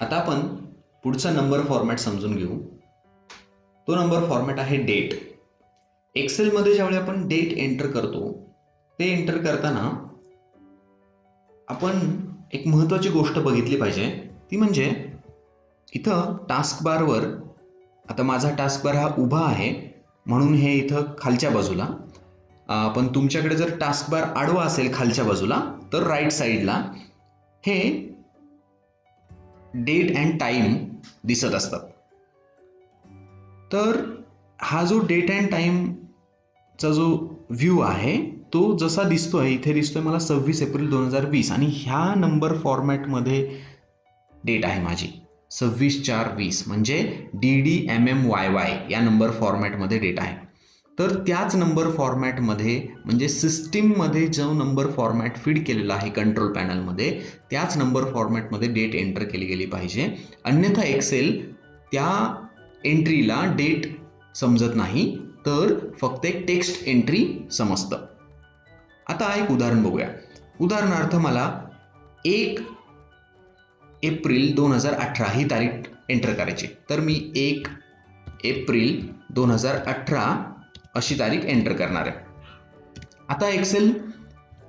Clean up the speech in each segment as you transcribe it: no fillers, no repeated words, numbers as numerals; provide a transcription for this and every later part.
आता आपण पुढचा नंबर फॉर्मॅट समजून घेऊ. तो नंबर फॉर्मॅट आहे डेट. एक्सेलमध्ये ज्यावेळी आपण डेट एंटर करतो ते एंटर करताना आपण एक महत्त्वाची गोष्ट बघितली पाहिजे, ती म्हणजे इथं टास्क बारवर, आता माझा टास्क बार हा उभा आहे म्हणून हे इथं खालच्या बाजूला, पण तुमच्याकडे जर टास्क बार आडवा असेल खालच्या बाजूला तर राईट साईडला हे डेट अँड टाइम दिसत असतात. तर हा जो डेट अँड टाइमचा जो व्ह्यू आहे तो जसा दिसतोय, इथे दिसतोय मला 26 एप्रिल 2020 आणि ह्या नंबर फॉर्मॅटमध्ये डेट आहे माझी 26/4/20, म्हणजे DDMMYY या नंबर फॉर्मॅटमध्ये डेट आहे. तर त्याच नंबर फॉर्मॅटमध्ये, म्हणजे सिस्टीममध्ये जो नंबर फॉर्मॅट फीड केलेला आहे कंट्रोल पॅनलमध्ये, त्याच नंबर फॉर्मॅटमध्ये डेट एंटर केली गेली पाहिजे. अन्यथा एक्सेल त्या एंट्रीला डेट समजत नाही, तर फक्त एक टेक्स्ट एंट्री समजतं. आता एक उदाहरण बघूया. उदाहरणार्थ मला 1 एप्रिल 2018 ही तारीख एंटर करायची, तर मी 1 एप्रिल 2018 अशी तारीख एंटर करणार आहे. आता एक्सेल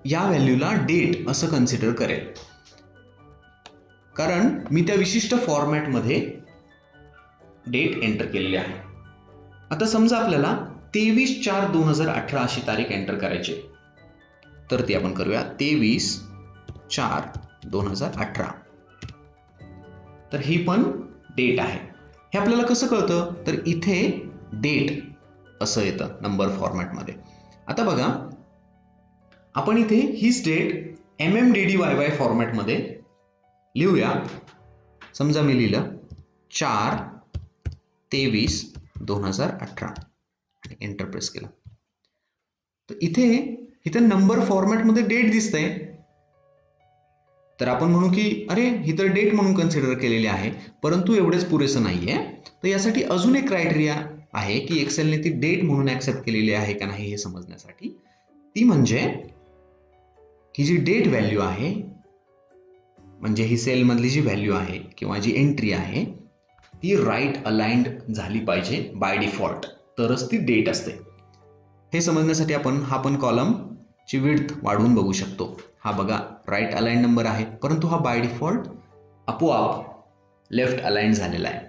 या व्हॅल्यूला डेट असं कन्सिडर करेल, कारण मी त्या विशिष्ट फॉर्मॅटमध्ये डेट एंटर केलेली आहे. आता समजा आपल्याला 23/4/2018 अशी तारीख एंटर करायची, तर ती आपण करूया 23/4/2018. तर ही पण डेट आहे. हे आपल्याला कसं कळतं, तर इथे डेट असं येतं नंबर फॉर्मॅटमध्ये. आता बघा, आपण इथे हीच डेट MMDDYY फॉर्मॅटमध्ये लिहूया. समजा मी लिहिलं 4/23/2018 आणि एंटर प्रेस केला, तर इथे नंबर फॉर्मॅटमध्ये डेट दिसतंय. तर आपण म्हणू की अरे ही तर डेट म्हणून कन्सिडर केलेली आहे, परंतु एवढेच पुरेसं नाहीये. तर यासाठी अजून एक क्रायटेरिया आहे की एक्सेलने ती डेट म्हणून ऍक्सेप्ट केलेली आहे का नाही हे समजण्यासाठी. ती म्हणजे ही जी डेट व्हॅल्यू आहे, म्हणजे ही सेलमधली जी व्हॅल्यू आहे किंवा जी एंट्री आहे ती राईट अलाइंड झाली पाहिजे बाय डिफॉल्ट, तरच ती डेट असते. हे समजण्यासाठी आपण हा पण कॉलमची विड्थ वाढवून बघू शकतो. हा बघा राईट अलाइंड नंबर आहे, परंतु हा बाय डिफॉल्ट आपोआप लेफ्ट अलाइंड झालेला आहे.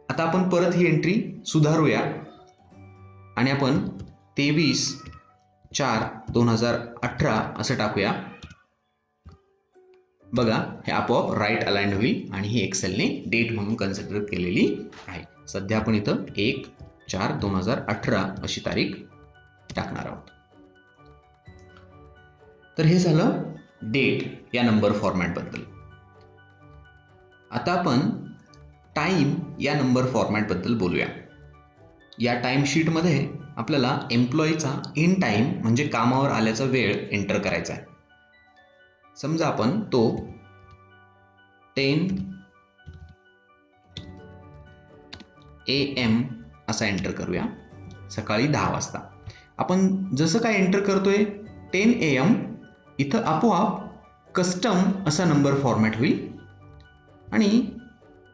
आता आपण परत ही एंट्री सुधारूया आणि आपण 23/4/2018 असं टाकूया. बघा हे आपोआप राईट अलाइंड होईल आणि ही एक्सेलने डेट म्हणून कन्सिडर केलेली आहे. सध्या आपण इथं 1/4/2018 अशी तारीख टाकणार आहोत. तर हे झालं डेट या नंबर फॉर्मॅट बद्दल. आता आपण टाइम या नंबर फॉर्मॅट बद्दल बोलूया. या टाइम शीट मध्ये आपल्याला एम्प्लॉईचा इन टाइम म्हणजे कामावर आल्याचा वेळ एंटर करायचा आहे. समजा आपण तो 10 AM असा एंटर करूया, सकाळी 10 वाजता. आपण जसं काय एंटर करतोय 10 AM, इथं आपोआप कस्टम असा नंबर फॉर्मॅट होईल आणि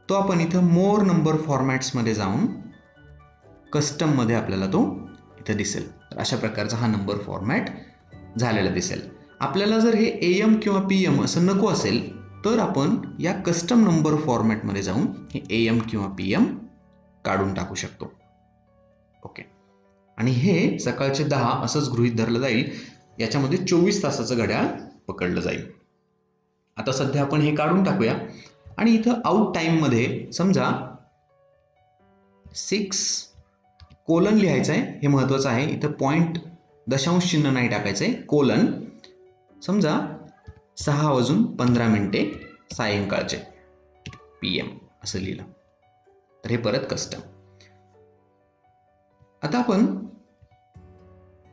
तो आपण इथं मोर नंबर फॉर्मॅट्समध्ये जाऊन कस्टममध्ये आपल्याला तो इथं दिसेल. तर अशा प्रकारचा हा नंबर फॉर्मॅट झालेला दिसेल. आपल्याला जर हे AM किंवा PM असं नको असेल तर आपण या कस्टम नंबर फॉर्मॅटमध्ये जाऊन हे AM किंवा PM काढून टाकू शकतो. ओके, आणि हे सकाळचे 10 असंच गृहीत धरलं जाईल. याच्यामध्ये 24 तासाचं घड्याळ पकडलं जाईल. आता सध्या आपण हे काढून टाकूया आणि इथं आउट टाइममध्ये समजा 6 कोलन लिहायचं आहे. हे महत्वाचं आहे. इथं पॉइंट दशांश चिन्ह नाही टाकायचंय, कोलन. समजा 6:15 सायंकाळचे PM असं लिहिलं, तर हे परत कस्टम. आता आपण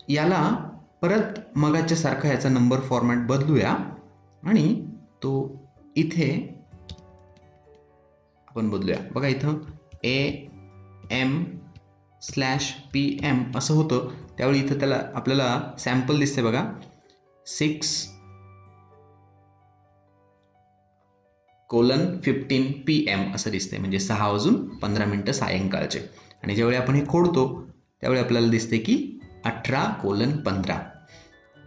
याला परत मगाच्या सारखा याचा नंबर फॉर्मॅट बदलूया आणि तो इथे आपण बदलूया. बघा इथं AM/PM असं होतं, त्यावेळी इथं त्याला आपल्याला सॅम्पल दिसते बघा, 6 15 PM असं दिसतंय, म्हणजे 6:15 सायंकाळचे. आणि ज्यावेळी आपण हे खोडतो त्यावेळी आपल्याला दिसते की 18:15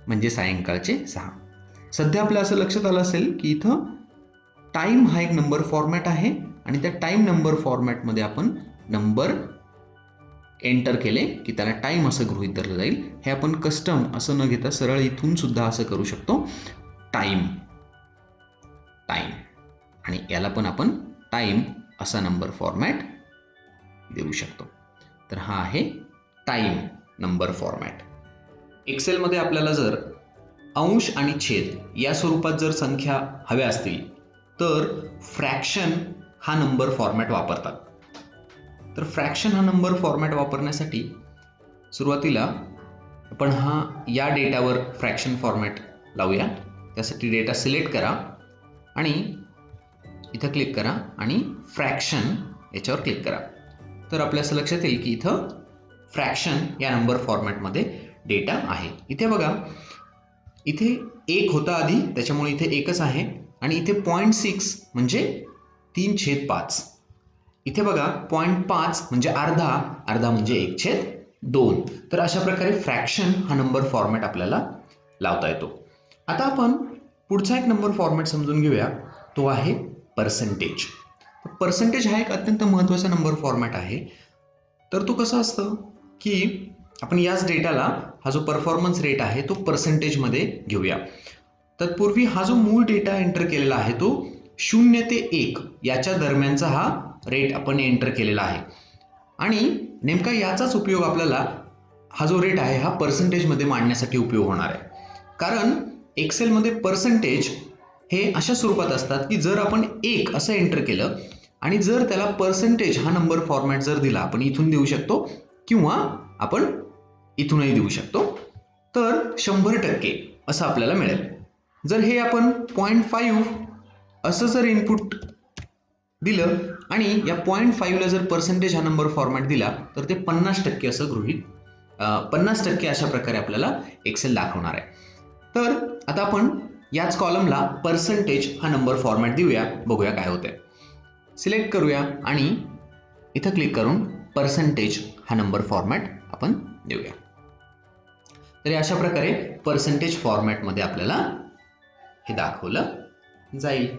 म्हणजे सायंकाळचे 6. सध्या आपल्या असं लक्षात आलं असेल की इथं टाईम हा एक नंबर फॉर्मॅट आहे आणि त्या टाईम नंबर फॉर्मॅटमध्ये आपण नंबर एंटर केले की त्याला टाईम असं गृहीत धरलं जाईल. हे आपण कस्टम असं न घेता सरळ इथून सुद्धा असं करू शकतो, टाईम टाईम, आणि याला पण आपण टाईम असा नंबर फॉर्मॅट देऊ शकतो. तर हा आहे टाईम नंबर फॉर्मॅट. एक्सेलमध्ये आपल्याला जर अंश आणि छेद या स्वरूपात जर संख्या हव्या असतील तर फ्रॅक्शन हा नंबर फॉर्मॅट वापरतात. तर फ्रॅक्शन हा नंबर फॉर्मॅट वापरण्यासाठी सुरुवातीला आपण या डेटावर फ्रॅक्शन फॉर्मॅट लावूया. त्यासाठी डेटा सिलेक्ट करा आणि इथं क्लिक करा आणि फ्रॅक्शन याच्यावर क्लिक करा. तर आपल्या असं लक्षात येईल की इथं फ्रॅक्शन या नंबर फॉर्मॅटमध्ये डेटा आहे. इथे बघा, इथे 1 होता आधी, त्याच्यामुळे इथे 1च आहे. आणि इथे 0.6 म्हणजे 3/5. इथे बघा 0.5 म्हणजे अर्धा म्हणजे 1/2. तर अशा प्रकारे फ्रॅक्शन हा नंबर फॉर्मॅट आपल्याला लावता येतो. आता आपण पुढचा एक नंबर फॉर्मॅट समजून घेऊया, तो आहे पर्सेंटेज. पर्सेंटेज हा एक अत्यंत महत्त्वाचा नंबर फॉर्मॅट आहे. तर तो कसा असतं की आपण याच डेटाला हा जो परफॉर्मन्स रेट आहे तो पर्सेंटेजमध्ये घेऊया. तत्पूर्वी हा जो मूळ डेटा एंटर केलेला आहे तो 0 ते 1 याच्या दरम्यानचा हा रेट आपण एंटर केलेला आहे. आणि नेमका याचाच उपयोग आपल्याला हा जो रेट आहे हा पर्सेंटेजमध्ये मांडण्यासाठी उपयोग होणार आहे. कारण एक्सेलमध्ये पर्सेंटेज हे अशा स्वरूपात असतात की जर आपण 1 असं एंटर केलं आणि जर त्याला पर्सेंटेज हा नंबर फॉर्मॅट जर दिला, आपण इथून देऊ शकतो किंवा आपण इथूनही देऊ शकतो, तर 100% असं आपल्याला मिळेल. जर हे आपण 0.5 असं जर इनपुट दिलं आणि या 0.5 ला जर पर्सेंटेज हा नंबर फॉर्मॅट दिला तर ते 50% असं गृहीत 50% अशा प्रकारे आपल्याला एक्सेल दाखवणार आहे. तर आता आपण याच कॉलमला पर्सेंटेज हा नंबर फॉर्मॅट देऊया, बघूया काय होतंय. सिलेक्ट करूया आणि इथं क्लिक करून पर्सेंटेज हा नंबर फॉर्मॅट आपण देऊया. तर अशा प्रकारे पर्सेंटेज फॉर्मॅटमध्ये आपल्याला हे दाखवलं जाईल.